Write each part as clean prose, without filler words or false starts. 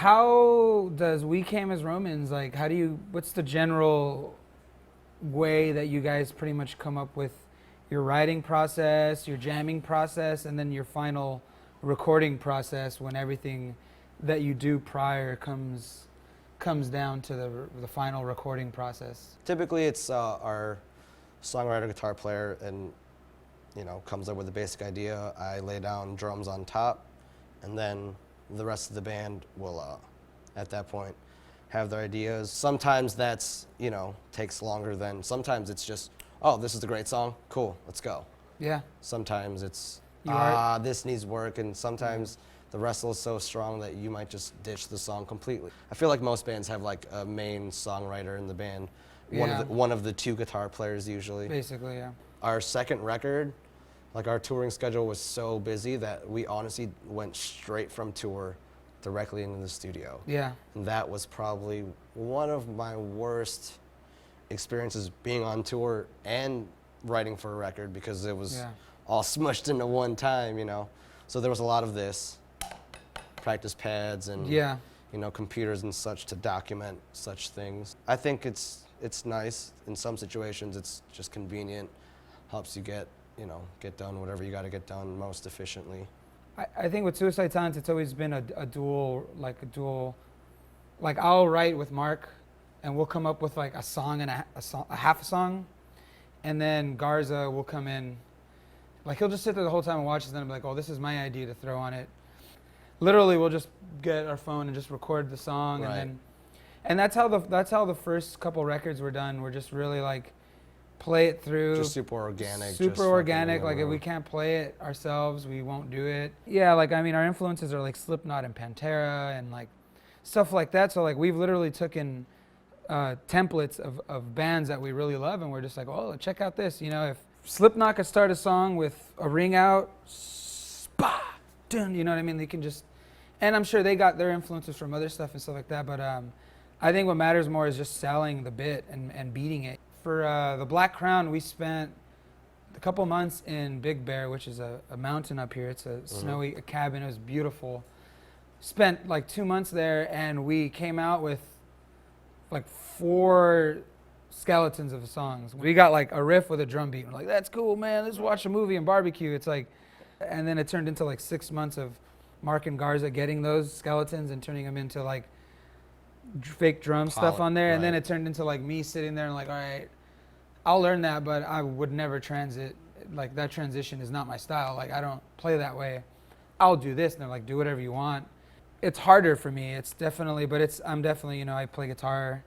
How does We Came as Romans, like, what's the general way that you guys pretty much come up with your writing process, your jamming process, and then your final recording process when everything that you do prior comes down to the final recording process? Typically, it's our songwriter, guitar player, and comes up with a basic idea. I lay down drums on top, and then the rest of the band will, at that point, have their ideas. Sometimes that's takes longer than. Sometimes it's just, oh, this is a great song, cool, let's go. Yeah. Sometimes it's this needs work, and sometimes the wrestle is so strong that you might just ditch the song completely. I feel like most bands have like a main songwriter in the band, one of the two guitar players usually. Basically, yeah. Our second record, like our touring schedule was so busy that we honestly went straight from tour directly into the studio. Yeah. And that was probably one of my worst experiences, being on tour and writing for a record, because it was all smushed into one time, So there was a lot of this, practice pads and computers and such to document such things. I think it's nice in some situations. It's just convenient, helps you get done whatever you got to get done most efficiently. I think with Suicide Silence, it's always been a dual, like I'll write with Mark, and we'll come up with like a song and a half a song, and then Garza will come in, like he'll just sit there the whole time and watch us, and then I'm like, oh, this is my idea to throw on it. Literally, we'll just get our phone and just record the song, and that's how the first couple records were done. We're just really like play it through. Just super organic. Super organic. Like if we can't play it ourselves, we won't do it. Yeah, like I mean, our influences are like Slipknot and Pantera and like stuff like that. So like we've literally taken templates of bands that we really love, and we're just like, oh, check out this. If Slipknot could start a song with a ring out, spa, dun, you know what I mean? They can just, and I'm sure they got their influences from other stuff and stuff like that. But I think what matters more is just selling the bit and beating it. For the Black Crown, we spent a couple months in Big Bear, which is a mountain up here. It's a snowy cabin. It was beautiful. Spent like 2 months there, and we came out with like 4 skeletons of songs. We got like a riff with a drum beat. We're like, that's cool, man. Let's watch a movie and barbecue. It's like, and then it turned into like 6 months of Mark and Garza getting those skeletons and turning them into like fake drum stuff on there. And then it turned into like me sitting there and like, all right, I'll learn that, but I would never transit. Like that transition is not my style. Like I don't play that way. I'll do this, and they're like, do whatever you want. It's harder for me. It's definitely, but I'm definitely, I play guitar.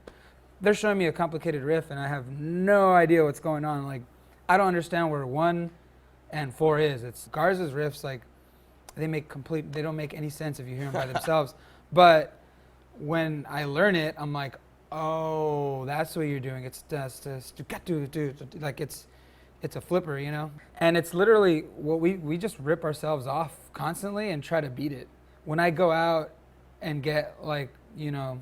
They're showing me a complicated riff, and I have no idea what's going on. Like I don't understand where 1 and 4 is. It's Garza's riffs, like they don't make any sense if you hear them by themselves. But when I learn it, I'm like, oh, that's what you're doing. It's just like it's a flipper, And it's literally what we just rip ourselves off constantly and try to beat it. When I go out and get like, the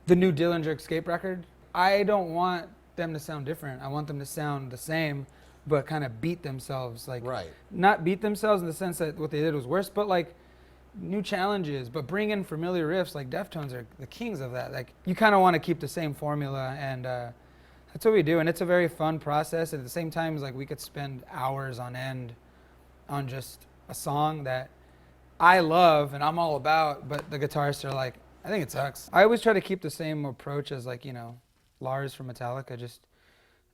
new Dillinger Escape record, I don't want them to sound different. I want them to sound the same, but kind of beat themselves. Like not beat themselves in the sense that what they did was worse, but like new challenges, but bring in familiar riffs. Like Deftones are the kings of that. Like you kind of want to keep the same formula, and that's what we do. And it's a very fun process. And at the same time, it's like we could spend hours on end on just a song that I love and I'm all about, but the guitarists are like, I think it sucks. I always try to keep the same approach as like, Lars from Metallica.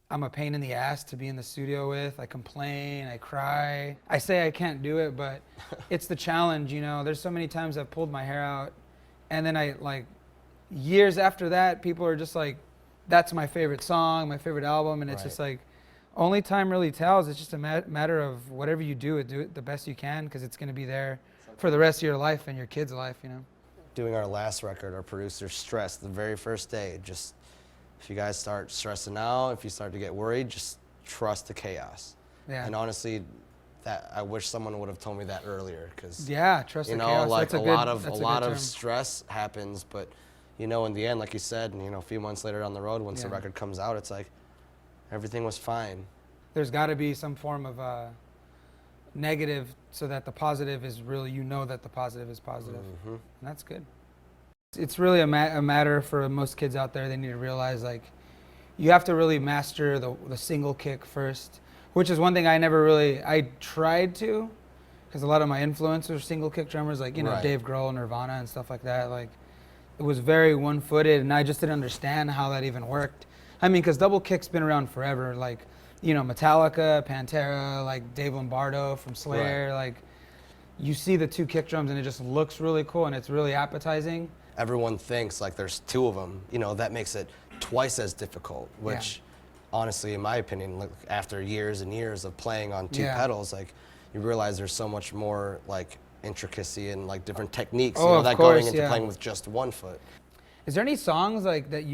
I'm a pain in the ass to be in the studio with. I complain, I cry. I say I can't do it, but it's the challenge, There's so many times I've pulled my hair out, and then years after that, people are just like, that's my favorite song, my favorite album, and it's just like, only time really tells. It's just a matter of whatever you do it the best you can, because it's going to be there for the rest of your life and your kid's life, Doing our last record, our producer stressed the very first day, just, if you guys start stressing out, if you start to get worried, just trust the chaos. Yeah. And honestly, that I wish someone would have told me that earlier, because trust the chaos. Like a lot of stress happens, but in the end, like you said, and a few months later down the road, once the record comes out, it's like everything was fine. There's got to be some form of negative, so that the positive is really, that the positive is positive, and that's good. It's really a matter for most kids out there. They need to realize, like, you have to really master the single kick first, which is one thing I tried to, because a lot of my influencers are single kick drummers, like, you know, Dave Grohl, Nirvana, and stuff like that. Like, it was very one-footed, and I just didn't understand how that even worked. I mean, because double kick's been around forever. Like, you know, Metallica, Pantera, like Dave Lombardo from Slayer. Like, you see the 2 kick drums, and it just looks really cool, and it's really appetizing. Everyone thinks like there's 2 of them. You know, that makes it twice as difficult, which honestly, in my opinion, like, after years and years of playing on 2 pedals, like, you realize there's so much more like intricacy and like different techniques, you know, that going into playing with just 1 foot. Is there any songs like that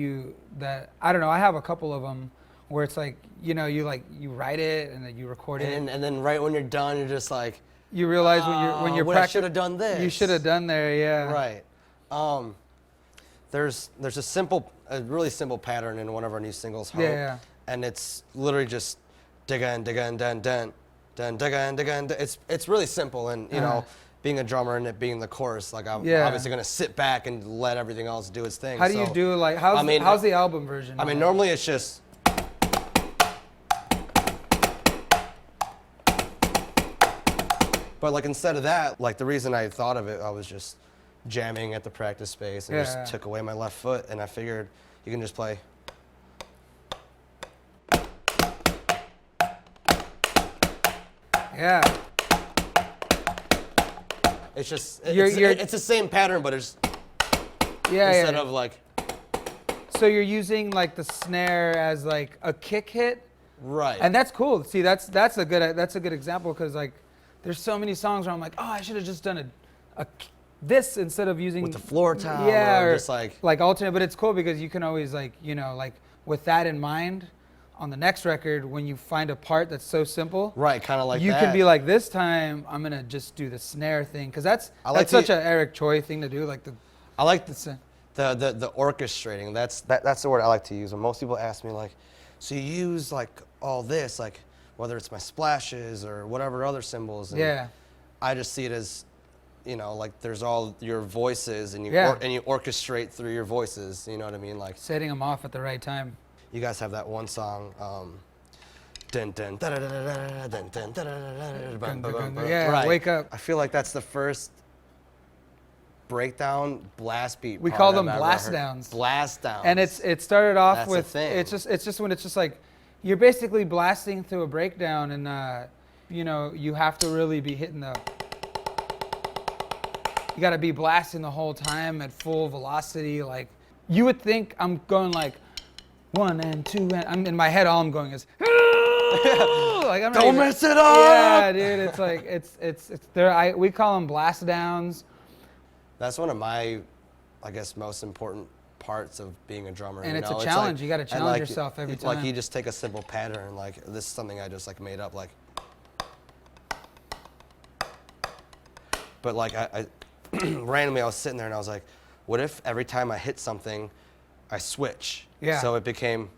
I don't know, I have a couple of them where it's like, you know, you write it and then you record it, and then right when you're done, you're just like, you realize when you're I should have done this. You should have done there, yeah. Right. There's a really simple pattern in one of our new singles, Hope, and it's literally just digga and digga and dun dun dun digga and digga and it's really simple, and you know, being a drummer and it being the chorus, like I'm obviously gonna sit back and let everything else do its thing. How do you do, like, how's the album version? I mean, normally it's just. But like instead of that, like the reason I thought of it, I was just jamming at the practice space and just took away my left foot, and I figured you can just play. Yeah. It's just, it's the same pattern, but it's instead of like. So you're using like the snare as like a kick hit? Right. And that's cool. See, that's a good example, because like there's so many songs where I'm like, oh, I should have just done this instead of using with the floor tom, or just like alternate. But it's cool because you can always, like, you know, like with that in mind, on the next record, when you find a part that's so simple, right, kind of like you can be like, this time I'm gonna just do the snare thing, because that's such an Eric Choi thing to do. Like the orchestrating. That's the word I like to use. When most people ask me, like, so you use like all this, like whether it's my splashes or whatever other symbols, and I just see it as, you know, like there's all your voices, and you orchestrate through your voices. You know what I mean? Like setting them off at the right time. You guys have that one song, dun dun da da da da dun dun da da da da. Wake Up. I feel like that's the first breakdown blast beat. We call them blast downs. Blast downs. And it started off that's with it's just when it's just like you're basically blasting through a breakdown, and you know, you have to really be hitting you got to be blasting the whole time at full velocity. Like, you would think I'm going like 1 and 2, and I'm in my head, all I'm going is like, I'm don't mess it up. Yeah, dude, it's like it's there. We call them blast downs. That's one of my, I guess, most important parts of being a drummer. And it's a challenge. You got to challenge yourself every time. Like, you just take a simple pattern, like this is something I just like made up, like. But like I randomly I was sitting there and I was like, what if every time I hit something, I switch? Yeah. So it became.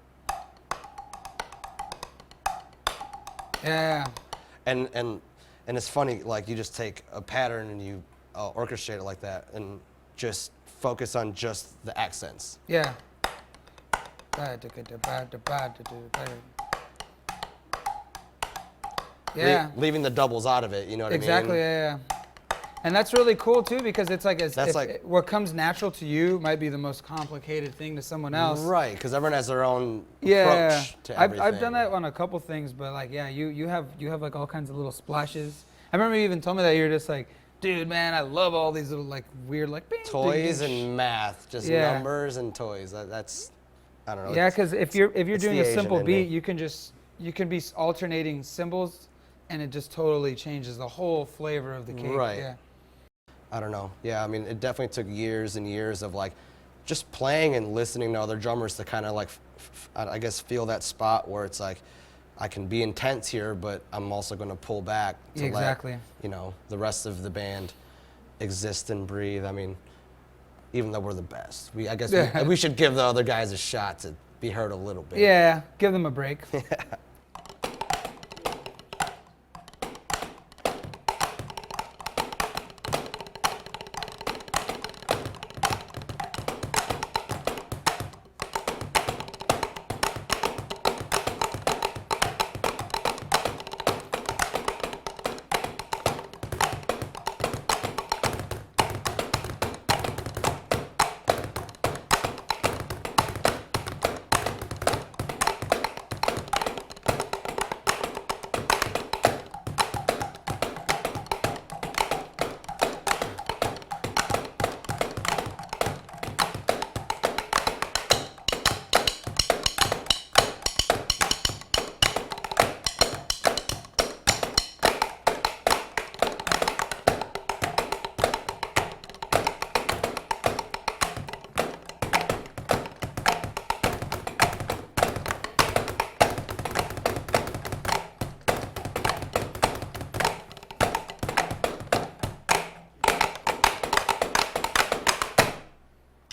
Yeah. And it's funny, like you just take a pattern and you orchestrate it like that, and just focus on just the accents. Yeah. Yeah. Leaving the doubles out of it, you know what I mean? Exactly, yeah. And that's really cool too, because it's like, what comes natural to you might be the most complicated thing to someone else. Right, because everyone has their own approach to everything. I've done that on a couple things, but like, yeah, you have like all kinds of little splashes. I remember you even told me that you were just like, dude, man, I love all these little like weird like bing, toys ding, ding. and math, just numbers and toys. That's I don't know. Yeah, because if you're doing a simple beat, you can be alternating symbols, and it just totally changes the whole flavor of the cake. Right. Yeah. I don't know. Yeah, I mean, it definitely took years and years of like just playing and listening to other drummers to kind of like, I guess, feel that spot where it's like, I can be intense here, but I'm also going to pull back to let, you know, the rest of the band exist and breathe. I mean, even though we're the best, I guess we should give the other guys a shot to be heard a little bit. Yeah, give them a break.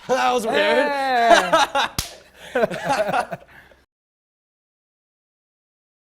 That was weird. Yeah.